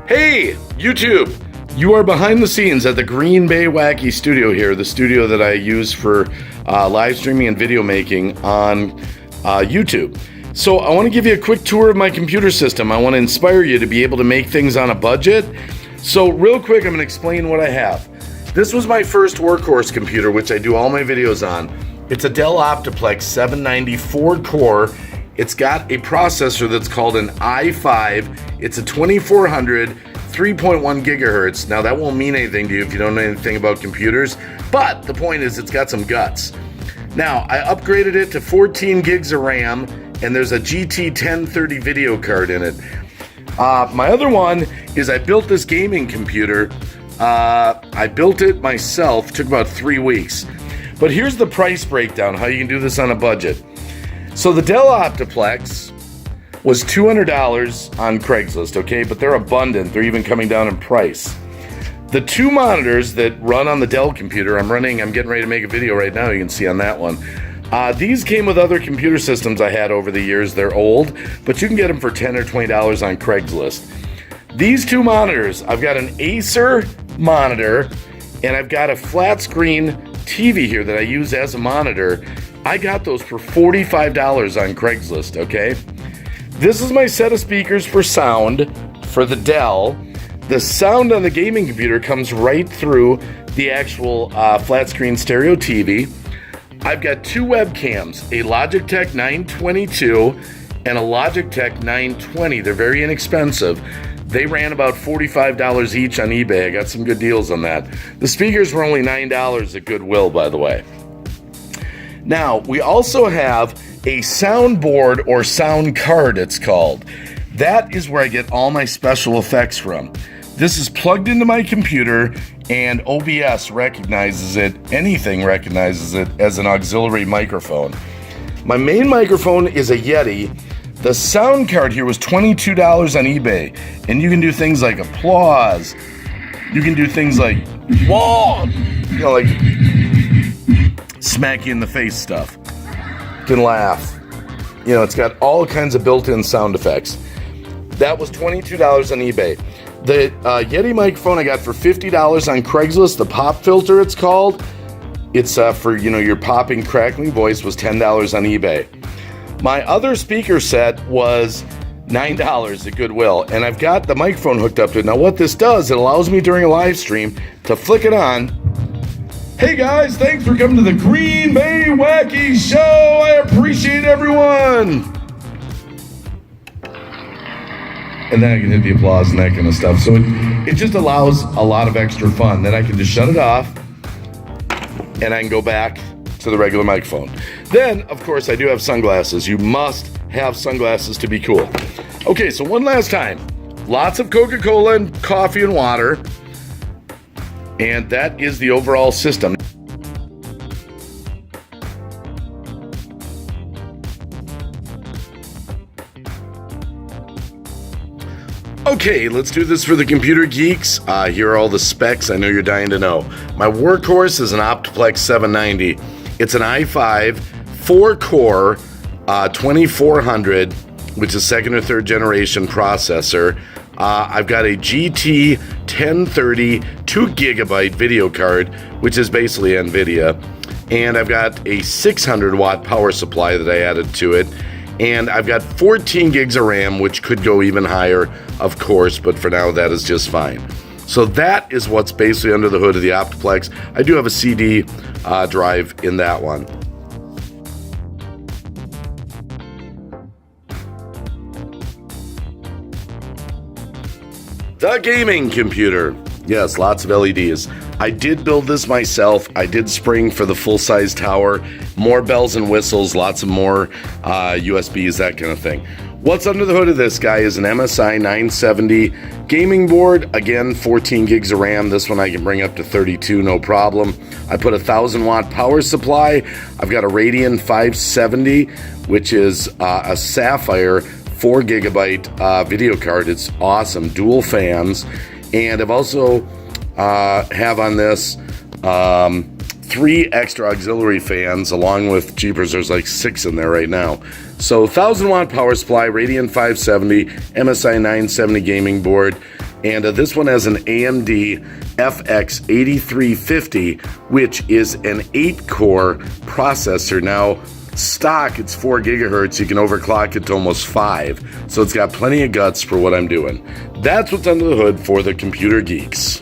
Hey, YouTube! You are behind the scenes at the Green Bay Wacky Studio here, the studio that I use for live streaming and video making on YouTube. So I want to give you a quick tour of my computer system. I want to inspire you to be able to make things on a budget. So real quick, I'm going to explain what I have. This was my first workhorse computer, which I do all my videos on. It's a Dell Optiplex 790 4-core. It's got a processor that's called an i5. It's a 2400, 3.1 gigahertz. Now that won't mean anything to you if you don't know anything about computers, but the point is it's got some guts. Now, I upgraded it to 14 gigs of RAM, and there's a GT 1030 video card in it. My other one is I built this gaming computer. I built it myself, took about 3 weeks. But here's the price breakdown, how you can do this on a budget. So the Dell Optiplex was $200 on Craigslist, okay? But they're abundant. They're even coming down in price. The two monitors that run on the Dell computer, I'm getting ready to make a video right now, you can see on that one. These came with other computer systems I had over the years. They're old, but you can get them for $10 or $20 on Craigslist. These two monitors, I've got an Acer monitor, and I've got a flat screen TV here that I use as a monitor. I got those for $45 on Craigslist, okay? This is my set of speakers for sound for the Dell. The sound on the gaming computer comes right through the actual flat screen stereo TV. I've got two webcams, a Logitech 922 and a Logitech 920. They're very inexpensive. They ran about $45 each on eBay. I got some good deals on that. The speakers were only $9 at Goodwill, by the way. Now, we also have a soundboard or sound card, it's called. That is where I get all my special effects from. This is plugged into my computer, and OBS recognizes it, anything recognizes it as an auxiliary microphone. My main microphone is a Yeti. The sound card here was $22 on eBay, and you can do things like applause. You can do things like, whoa, you know, like smack you in the face stuff. You can laugh. You know, it's got all kinds of built-in sound effects. That was $22 on eBay. The Yeti microphone I got for $50 on Craigslist. The pop filter, it's called. It's for, you know, your popping, crackling voice, was $10 on eBay. My other speaker set was $9 at Goodwill, and I've got the microphone hooked up to it. Now what this does, it allows me during a live stream to flick it on. Hey guys, thanks for coming to the Green Bay Wacky Show. I appreciate everyone. And then I can hit the applause and that kind of stuff. So it just allows a lot of extra fun. Then I can just shut it off and I can go back to the regular microphone. Then, of course, I do have sunglasses. You must have sunglasses to be cool. Okay, so one last time. Lots of Coca-Cola and coffee and water. And that is the overall system. Okay, let's do this for the computer geeks. Here are all the specs I know you're dying to know. My workhorse is an Optiplex 790. It's an i5 4-core 2400, which is second or third generation processor. I've got a GT 1030 2 gigabyte video card, which is basically NVIDIA. And I've got a 600 watt power supply that I added to it. And I've got 14 gigs of RAM, which could go even higher, of course, but for now that is just fine. So that is what's basically under the hood of the Optiplex. I do have a CD drive in that one. The gaming computer. Yes, lots of LEDs. I did build this myself. I did spring for the full-size tower. More bells and whistles, lots of more USBs, that kind of thing. What's under the hood of this guy is an MSI 970 gaming board. Again, 14 gigs of RAM. This one I can bring up to 32, no problem. I put a 1,000 watt power supply. I've got a Radeon 570, which is a Sapphire 4 gigabyte video card. It's awesome, dual fans. And I've also have on this 3 extra auxiliary fans, along with Jeepers, there's like 6 in there right now. So 1,000 watt power supply, Radeon 570, MSI 970 gaming board, And this one has an AMD FX 8350, which is an 8-core processor. Now, stock, it's 4 gigahertz. You can overclock it to almost 5. So it's got plenty of guts for what I'm doing. That's what's under the hood for the Computer Geeks.